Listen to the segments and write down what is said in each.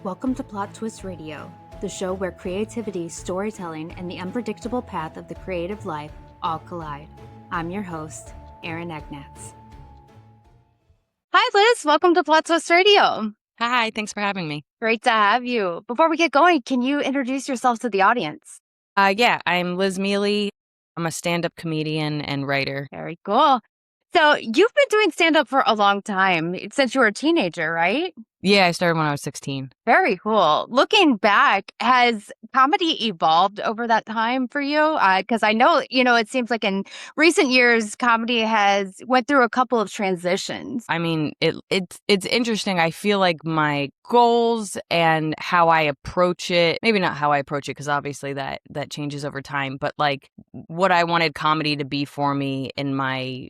Welcome to Plot Twist Radio, the show where creativity, storytelling, and the unpredictable path of the creative life all collide. I'm your host, Erin Egnatz. Hi, Liz. Welcome to Plot Twist Radio. Hi, thanks for having me. Great to have you. Before we get going, can you introduce yourself to the audience? I'm Liz Miele. I'm a stand-up comedian and writer. Very cool. So you've been doing stand-up for a long time, since you were a teenager, right? Yeah, I started when I was 16. Very cool. Looking back, has comedy evolved over that time for you? Because I know, it seems like in recent years, comedy has went through a couple of transitions. I mean, it's interesting. I feel like my goals and how I approach it, maybe not how I approach it, because obviously that changes over time, but like what I wanted comedy to be for me in my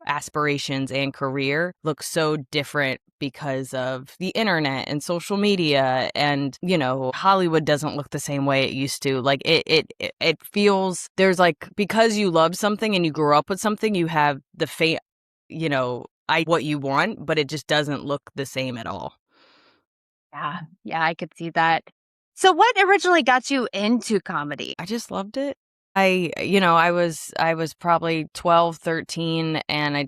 aspirations and career looks so different because of the internet and social media, and Hollywood doesn't look the same way it used to. Like it feels, there's like, because you love something and you grew up with something, you have the what you want, but it just doesn't look the same at all. Yeah, I could see that. So what originally got you into comedy? I just loved it. I was probably 12, 13, and I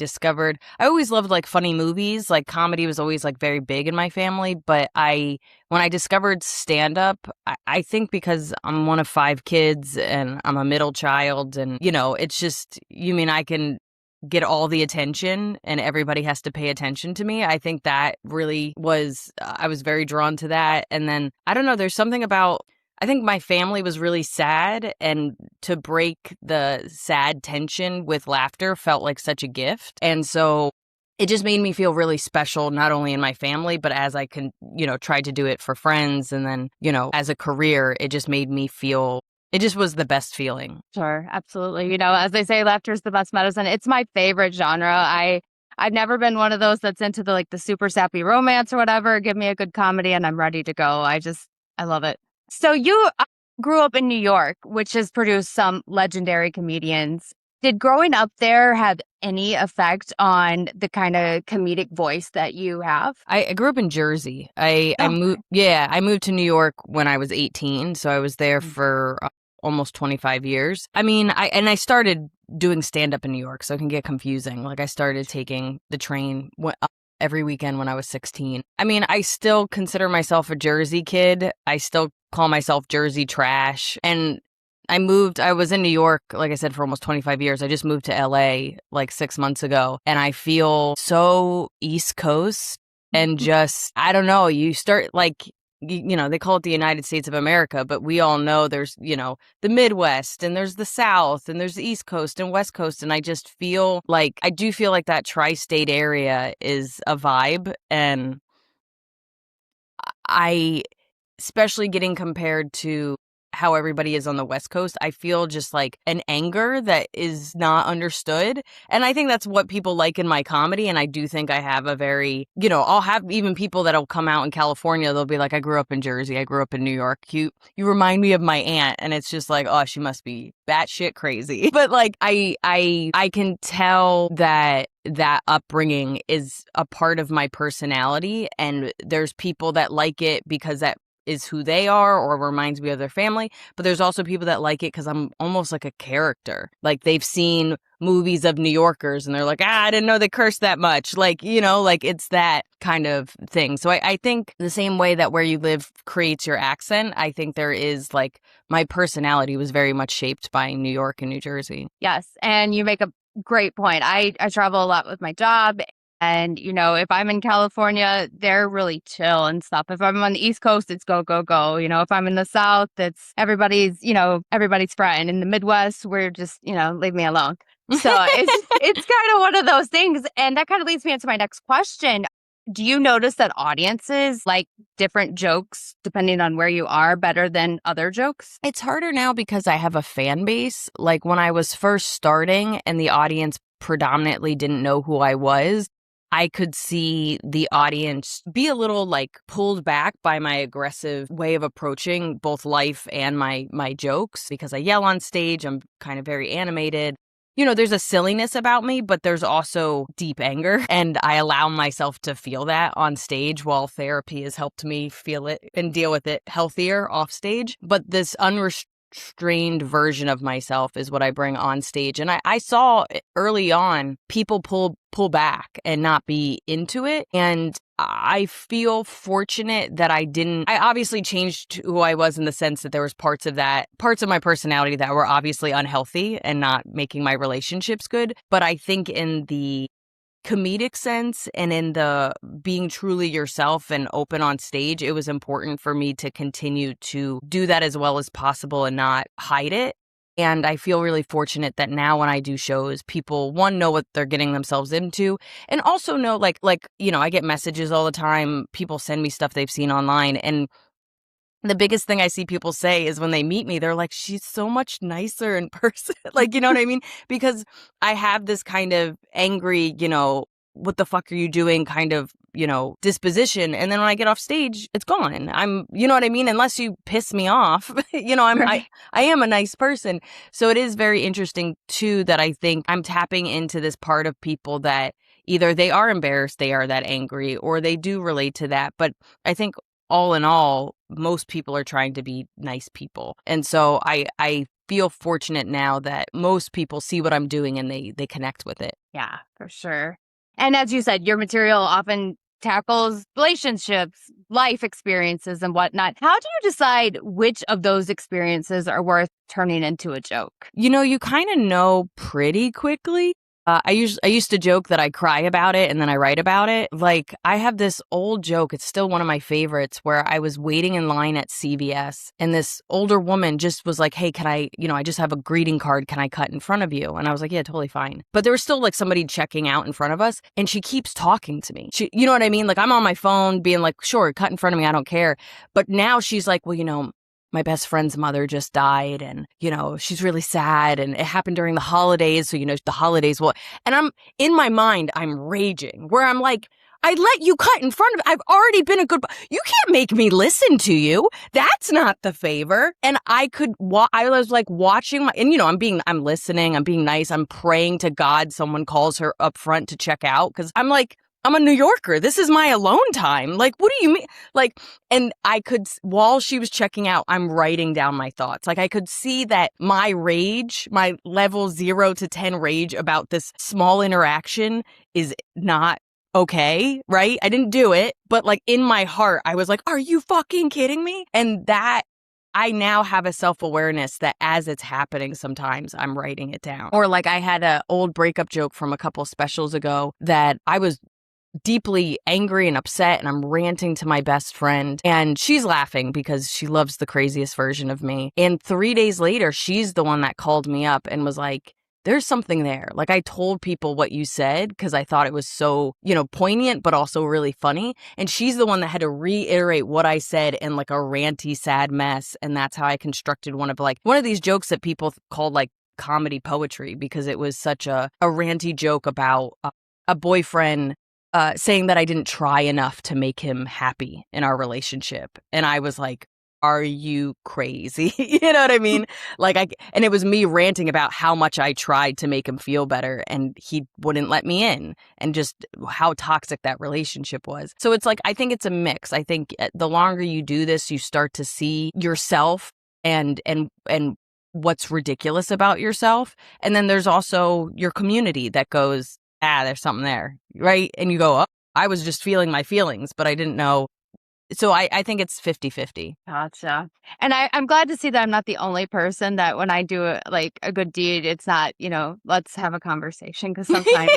always loved like funny movies. Like comedy was always like very big in my family, but when I discovered stand-up, I think because I'm one of 5 kids and I'm a middle child, and it's just, I can get all the attention and everybody has to pay attention to me. I think that really I was very drawn to that. And then I don't know, there's something about, I think my family was really sad, and to break the sad tension with laughter felt like such a gift. And so it just made me feel really special, not only in my family, but as I tried to do it for friends. And then, as a career, it just made me feel, it just was the best feeling. Sure, absolutely. As they say, laughter is the best medicine. It's my favorite genre. I've never been one of those that's into the super sappy romance or whatever. Give me a good comedy and I'm ready to go. I love it. So you grew up in New York, which has produced some legendary comedians. Did growing up there have any effect on the kind of comedic voice that you have? I grew up in Jersey. I moved to New York when I was 18, so I was there for almost 25 years. I mean, I started doing stand-up in New York, so it can get confusing. Like I started taking the train every weekend when I was 16. I mean, I still consider myself a Jersey kid. I still call myself Jersey trash. And I was in New York, like I said, for almost 25 years. I just moved to LA like 6 months ago. And I feel so East Coast and just, I don't know, you start like, they call it the United States of America, but we all know there's, the Midwest and there's the South and there's the East Coast and West Coast. And I do feel like that tri-state area is a vibe. And especially getting compared to how everybody is on the West Coast, I feel just like an anger that is not understood. And I think that's what people like in my comedy. And I do think I have a very, I'll have even people that'll come out in California. They'll be like, I grew up in Jersey. I grew up in New York. You remind me of my aunt. And it's just like, oh, she must be batshit crazy. But like, I can tell that upbringing is a part of my personality. And there's people that like it because that is who they are or reminds me of their family. But there's also people that like it because I'm almost like a character. Like they've seen movies of New Yorkers and they're like, I didn't know they cursed that much. Like, like it's that kind of thing. So I think the same way that where you live creates your accent, I think there is like my personality was very much shaped by New York and New Jersey. Yes. And you make a great point. I travel a lot with my job. And, if I'm in California, they're really chill and stuff. If I'm on the East Coast, it's go, go, go. If I'm in the South, it's everybody's friend. In the Midwest, we're just, leave me alone. So it's kind of one of those things. And that kind of leads me into my next question. Do you notice that audiences like different jokes depending on where you are better than other jokes? It's harder now because I have a fan base. Like when I was first starting and the audience predominantly didn't know who I was, I could see the audience be a little like pulled back by my aggressive way of approaching both life and my jokes because I yell on stage. I'm kind of very animated. there's a silliness about me, but there's also deep anger. And I allow myself to feel that on stage, while therapy has helped me feel it and deal with it healthier off stage. But this unrestrained version of myself is what I bring on stage. And I saw early on people pull back and not be into it. And I feel fortunate that I obviously changed who I was in the sense that there was parts of my personality that were obviously unhealthy and not making my relationships good. But I think in the comedic sense and in the being truly yourself and open on stage, it was important for me to continue to do that as well as possible and not hide it. And I feel really fortunate that now when I do shows, people, one, know what they're getting themselves into, and also know, I get messages all the time. People send me stuff they've seen online. And the biggest thing I see people say is when they meet me, they're like, she's so much nicer in person. Like, you know what I mean? Because I have this kind of angry, what the fuck are you doing kind of, disposition. And then when I get off stage, it's gone. You know what I mean? Unless you piss me off, Right. I am a nice person. So it is very interesting too, that I think I'm tapping into this part of people that either they are embarrassed, they are that angry, or they do relate to that. But I think all in all, most people are trying to be nice people. And so I feel fortunate now that most people see what I'm doing and they connect with it. Yeah, for sure. And as you said, your material often tackles relationships, life experiences, and whatnot. How do you decide which of those experiences are worth turning into a joke? You kind of know pretty quickly. I used to joke that I cry about it and then I write about it. Like, I have this old joke. It's still one of my favorites, where I was waiting in line at CVS and this older woman just was like, hey, can I just have a greeting card. Can I cut in front of you? And I was like, yeah, totally fine. But there was still like somebody checking out in front of us, and she keeps talking to me. You know what I mean? Like, I'm on my phone being like, sure, cut in front of me. I don't care. But now she's like, well, my best friend's mother just died, and, she's really sad, and it happened during the holidays. So, the holidays and I'm in my mind, I'm raging, where I'm like, I let you cut in front of, I've already been a good, you can't make me listen to you. That's not the favor. And I was like watching and I'm listening, I'm being nice. I'm praying to God someone calls her up front to check out. Cause I'm like, I'm a New Yorker. This is my alone time. Like, what do you mean? Like, and while she was checking out, I'm writing down my thoughts. Like, I could see that my rage, my level 0 to 10 rage about this small interaction is not okay, right? I didn't do it, but like in my heart, I was like, are you fucking kidding me? And that I now have a self-awareness that as it's happening, sometimes I'm writing it down. Or like I had an old breakup joke from a couple specials ago that I was deeply angry and upset, and I'm ranting to my best friend, and she's laughing because she loves the craziest version of me. And 3 days later, she's the one that called me up and was like, there's something there. Like, I told people what you said because I thought it was so, poignant, but also really funny. And she's the one that had to reiterate what I said in like a ranty, sad mess. And that's how I constructed one of these jokes that people called like comedy poetry, because it was such a ranty joke about a boyfriend saying that I didn't try enough to make him happy in our relationship. And I was like, are you crazy? You know what I mean? And it was me ranting about how much I tried to make him feel better, and he wouldn't let me in, and just how toxic that relationship was. So it's like, I think it's a mix. I think the longer you do this, you start to see yourself and what's ridiculous about yourself. And then there's also your community that goes, there's something there, right? And you go, oh, I was just feeling my feelings, but I didn't know. So I think it's 50-50. Gotcha. And I'm glad to see that I'm not the only person that when I do a good deed, it's not, let's have a conversation, because sometimes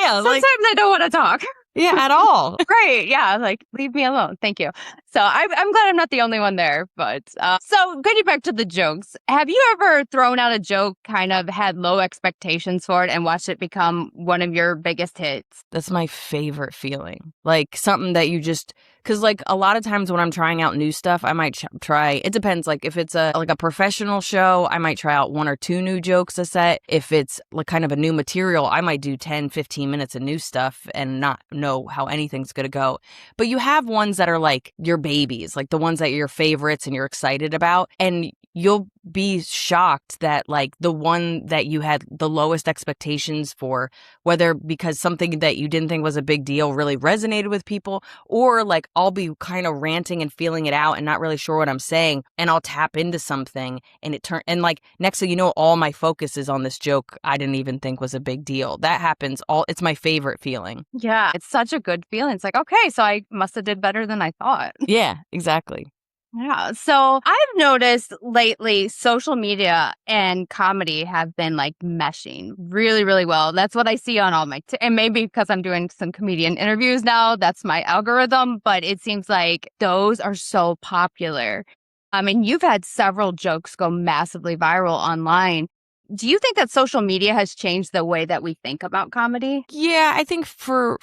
sometimes I don't want to talk. Yeah, at all. Right. Yeah. Like, leave me alone. Thank you. So I'm glad I'm not the only one there. But so getting back to the jokes, have you ever thrown out a joke, kind of had low expectations for it, and watched it become one of your biggest hits? That's my favorite feeling. Like something that you just, because like a lot of times when I'm trying out new stuff, I might try, it depends. Like if it's a professional show, I might try out 1 or 2 new jokes a set. If it's like kind of a new material, I might do 10, 15 minutes of new stuff and not know how anything's going to go. But you have ones that are like your babies, like the ones that are your favorites and you're excited about. And you'll be shocked that like the one that you had the lowest expectations for, whether because something that you didn't think was a big deal really resonated with people, or like I'll be kind of ranting and feeling it out and not really sure what I'm saying, and I'll tap into something and and like next thing you know, all my focus is on this joke I didn't even think was a big deal. That happens all, it's my favorite feeling. Yeah, it's such a good feeling. It's like, okay, so I must have did better than I thought. Yeah, exactly. Yeah. So I've noticed lately social media and comedy have been like meshing really, really well. That's what I see on all my, and maybe because I'm doing some comedian interviews now, that's my algorithm, but it seems like those are so popular. I mean, you've had several jokes go massively viral online. Do you think that social media has changed the way that we think about comedy? Yeah, I think for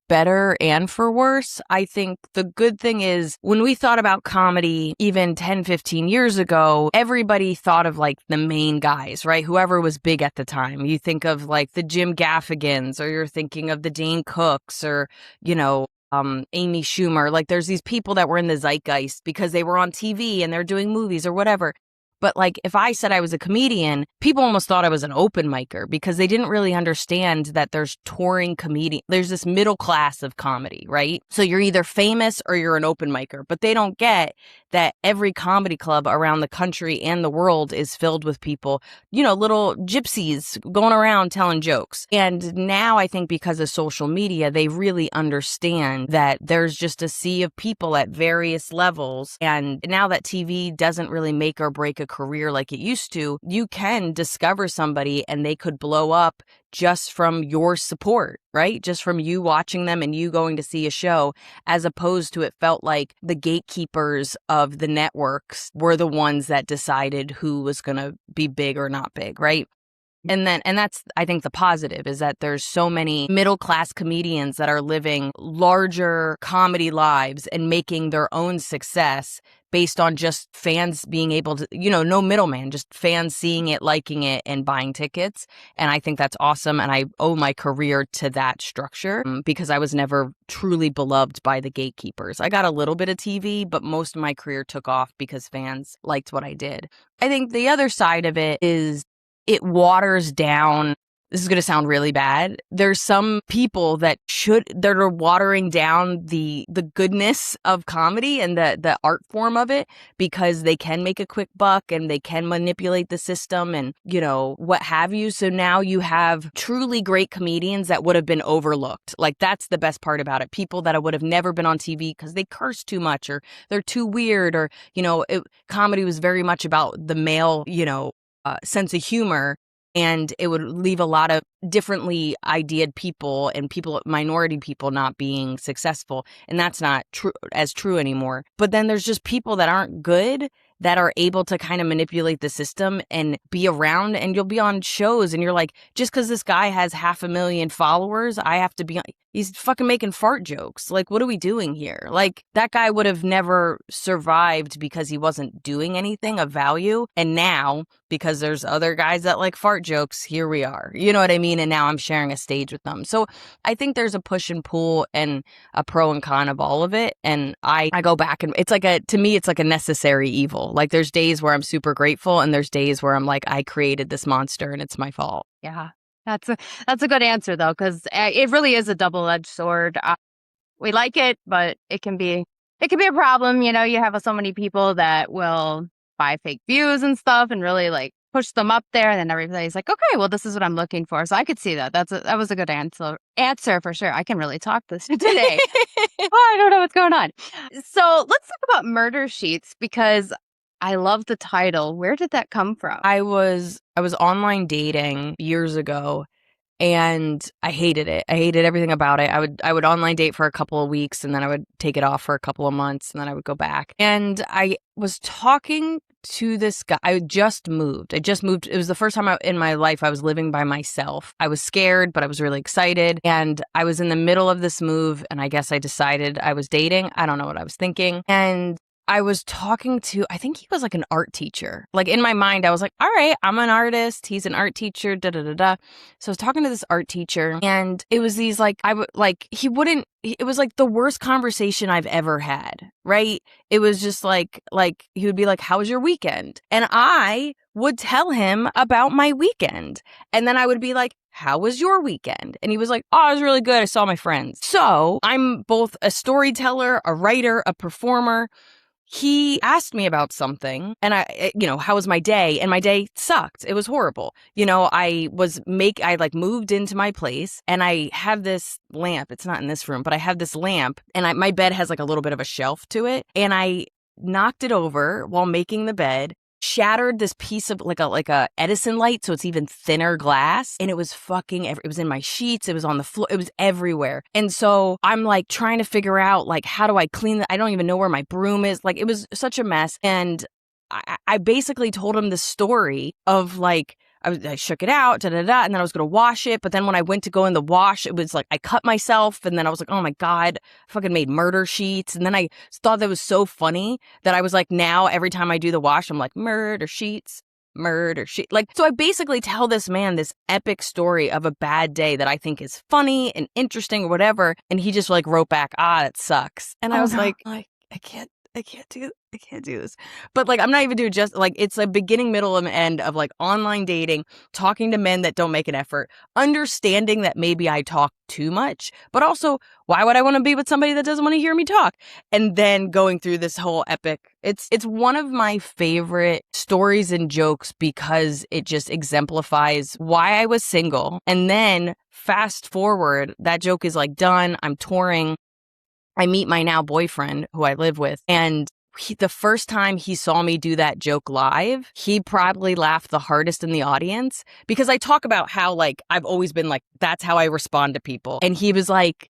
better and for worse. I think the good thing is when we thought about comedy even 10, 15 years ago, everybody thought of like the main guys, right? Whoever was big at the time. You think of like the Jim Gaffigans, or you're thinking of the Dane Cooks, or, Amy Schumer. Like there's these people that were in the zeitgeist because they were on TV and they're doing movies or whatever. But like if I said I was a comedian, people almost thought I was an open micer because they didn't really understand that there's touring comedian. There's this middle class of comedy, right? So you're either famous or you're an open micer, but they don't get that every comedy club around the country and the world is filled with people, little gypsies going around telling jokes. And now I think because of social media, they really understand that there's just a sea of people at various levels. And now that TV doesn't really make or break a career like it used to, you can discover somebody and they could blow up just from your support, right? Just from you watching them and you going to see a show, as opposed to it felt like the gatekeepers of the networks were the ones that decided who was going to be big or not big, right? And that's, I think, the positive is that there's so many middle class comedians that are living larger comedy lives and making their own success based on just fans being able to, no middleman, just fans seeing it, liking it, and buying tickets. And I think that's awesome. And I owe my career to that structure because I was never truly beloved by the gatekeepers. I got a little bit of TV, but most of my career took off because fans liked what I did. I think the other side of it is it waters down. This is going to sound really bad. There's some people that are watering down the goodness of comedy and the art form of it because they can make a quick buck and they can manipulate the system and, what have you. So now you have truly great comedians that would have been overlooked. Like that's the best part about it. People that would have never been on TV because they curse too much or they're too weird or, comedy was very much about the male, sense of humor, and it would leave a lot of differently ideated people and minority people not being successful. And that's not true anymore. But then there's just people that aren't good that are able to kind of manipulate the system and be around, and you'll be on shows and you're like, just because this guy has 500,000 followers, I have to be on. He's fucking making fart jokes. Like, what are we doing here? Like, that guy would have never survived because he wasn't doing anything of value. And now, because there's other guys that like fart jokes, here we are. You know what I mean? And now I'm sharing a stage with them. So I think there's a push and pull and a pro and con of all of it. And I go back and to me, it's like a necessary evil. Like there's days where I'm super grateful and there's days where I'm like, I created this monster and it's my fault. Yeah. That's a good answer though, because it really is a double-edged sword. We like it, but it can be a problem. You have so many people that will buy fake views and stuff and really like push them up there, and then everybody's like, okay, well, this is what I'm looking for. So I could see that. That was a good answer for sure. I can really talk this today. Oh, I don't know what's going on. So let's talk about Murder Sheets because I love the title. Where did that come from? I was online dating years ago and I hated it. I hated everything about it. I would online date for a couple of weeks and then I would take it off for a couple of months and then I would go back. And I was talking to this guy. I just moved. It was the first time in my life I was living by myself. I was scared, but I was really excited. And I was in the middle of this move and I guess I decided I was dating. I don't know what I was thinking. And I was talking to, I think he was like an art teacher. Like in my mind, I was like, all right, I'm an artist. He's an art teacher, da da da da. So I was talking to this art teacher, and it was these like, I would like, he wouldn't, it was like the worst conversation I've ever had, right? It was just like he would be like, how was your weekend? And I would tell him about my weekend. And then I would be like, how was your weekend? And he was like, oh, it was really good. I saw my friends. So I'm both a storyteller, a writer, a performer. He asked me about something and how was my day? And my day sucked. It was horrible. I like moved into my place and I have this lamp. It's not in this room, but I have this lamp and my bed has like a little bit of a shelf to it. And I knocked it over while making the bed, shattered this piece of like a Edison light, so it's even thinner glass, and it was it was in my sheets, it was on the floor, it was everywhere. And so I'm like trying to figure out like how do I clean that? I don't even know where my broom is. Like it was such a mess. And I basically told him the story of like I shook it out, da da da, and then I was gonna wash it. But then when I went to go in the wash, it was like I cut myself, and then I was like, oh my God, I fucking made murder sheets. And then I thought that was so funny that I was like, now every time I do the wash, I'm like, murder sheets, murder sheet. Like, so I basically tell this man this epic story of a bad day that I think is funny and interesting or whatever. And he just like wrote back, that sucks. And I was like, I can't do this. But like, I'm not even doing just like, it's a beginning, middle, and end of like online dating, talking to men that don't make an effort, understanding that maybe I talk too much, but also why would I want to be with somebody that doesn't want to hear me talk? And then going through this whole epic, it's one of my favorite stories and jokes because it just exemplifies why I was single. And then fast forward, that joke is like done. I'm touring. I meet my now boyfriend who I live with, and the first time he saw me do that joke live, he probably laughed the hardest in the audience because I talk about how like I've always been like, that's how I respond to people. And he was like,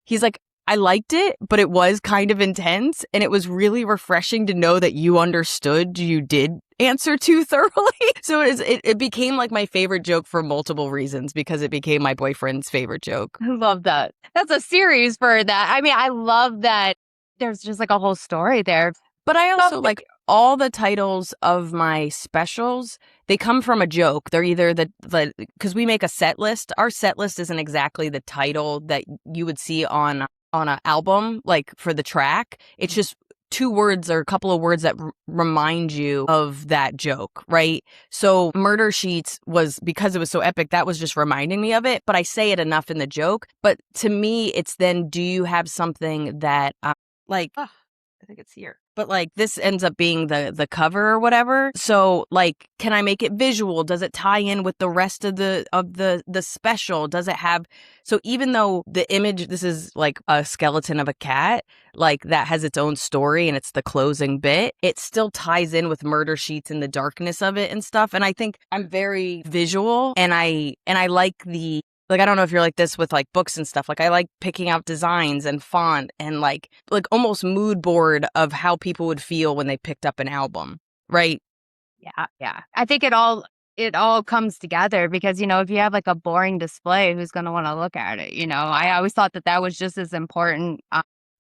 he's like, I liked it, but it was kind of intense. And it was really refreshing to know that you understood you did answer too thoroughly. So it became like my favorite joke for multiple reasons because it became my boyfriend's favorite joke. I love that. That's a series for that. I mean, I love that there's just like a whole story there. But I also like all the titles of my specials, they come from a joke. They're either because we make a set list. Our set list isn't exactly the title that you would see on an album, like for the track. It's just two words or a couple of words that remind you of that joke, right? So Murder Sheets was, because it was so epic, that was just reminding me of it, but I say it enough in the joke. But to me, it's then, do you have something that I think it's here. But like this ends up being the cover or whatever. So like, can I make it visual? Does it tie in with the rest of the special? Does it have, so even though the image, this is like a skeleton of a cat, like that has its own story and it's the closing bit, it still ties in with Murder Sheets and the darkness of it and stuff. And I think I'm very visual, and I like I don't know if you're like this with like books and stuff. Like I like picking out designs and font and like almost mood board of how people would feel when they picked up an album, right? Yeah, yeah. I think it all comes together because, if you have like a boring display, who's going to want to look at it? I always thought that was just as important.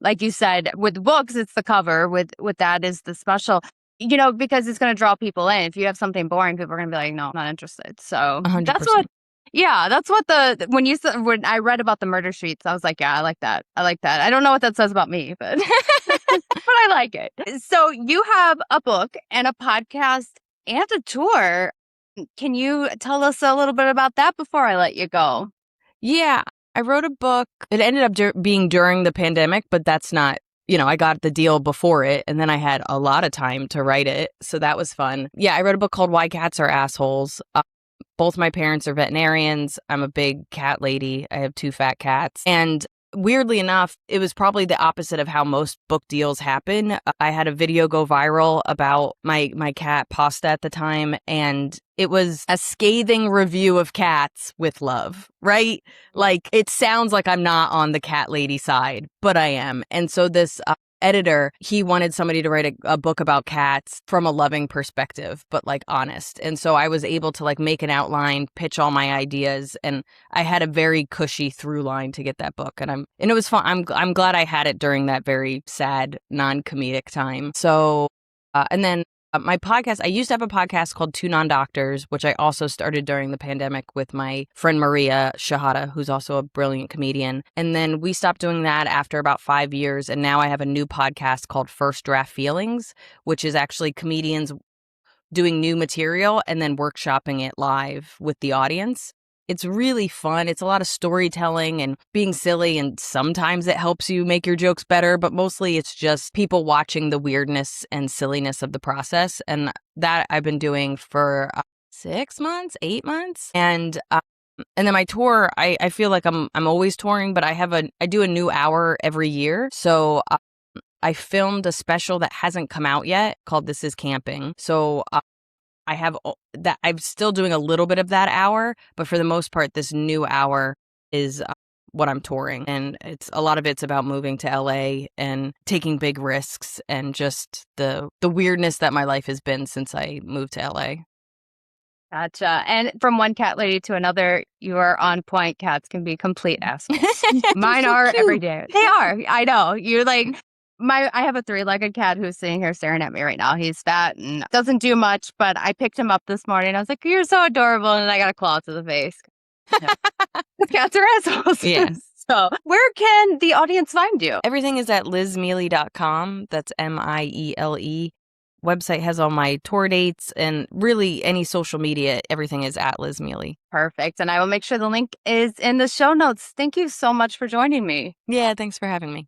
Like you said, with books, it's the cover. With that is the special. Because it's going to draw people in. If you have something boring, people are going to be like, no, I'm not interested. So 100%. that's what when I read about the Murder Sheets, I was like, yeah, I like that. I don't know what that says about me, but but I like it. So you have a book and a podcast and a tour. Can you tell us a little bit about that before I let you go? Yeah, I wrote a book. It ended up being during the pandemic, but that's not, I got the deal before it, and then I had a lot of time to write it. So that was fun. Yeah, I wrote a book called Why Cats Are Assholes. Both my parents are veterinarians. I'm a big cat lady. I have 2 fat cats. And weirdly enough, it was probably the opposite of how most book deals happen. I had a video go viral about my cat Pasta at the time, and it was a scathing review of cats with love, right? Like, it sounds like I'm not on the cat lady side, but I am. And so this editor, he wanted somebody to write a book about cats from a loving perspective, but like honest. And so I was able to like make an outline, pitch all my ideas, and I had a very cushy through line to get that book. And it was fun. I'm glad I had it during that very sad, non-comedic time. So, and then my podcast, I used to have a podcast called Two Non-Doctors, which I also started during the pandemic with my friend Maria Shahada, who's also a brilliant comedian. And then we stopped doing that after about 5 years. And now I have a new podcast called First Draft Feelings, which is actually comedians doing new material and then workshopping it live with the audience. It's really fun. It's a lot of storytelling and being silly, and sometimes it helps you make your jokes better, but mostly it's just people watching the weirdness and silliness of the process. And that I've been doing for 6 months, 8 months. And then my tour, I feel like I'm always touring, but I do a new hour every year. So I filmed a special that hasn't come out yet called This Is Camping. So I have that. I'm still doing a little bit of that hour, but for the most part, this new hour is what I'm touring. And a lot of it's about moving to LA and taking big risks and just the weirdness that my life has been since I moved to LA. Gotcha. And from one cat lady to another, you are on point. Cats can be complete assholes. Mine so are cute. every day. They are. I know. You're like, I have a three-legged cat who's sitting here staring at me right now. He's fat and doesn't do much, but I picked him up this morning. I was like, "You're so adorable," and I got a claw to the face. Yeah. The cats are assholes. Yes. So, where can the audience find you? Everything is at lizmiele.com. That's Miele. Website has all my tour dates, and really any social media, everything is at Liz Miele. Perfect. And I will make sure the link is in the show notes. Thank you so much for joining me. Yeah, thanks for having me.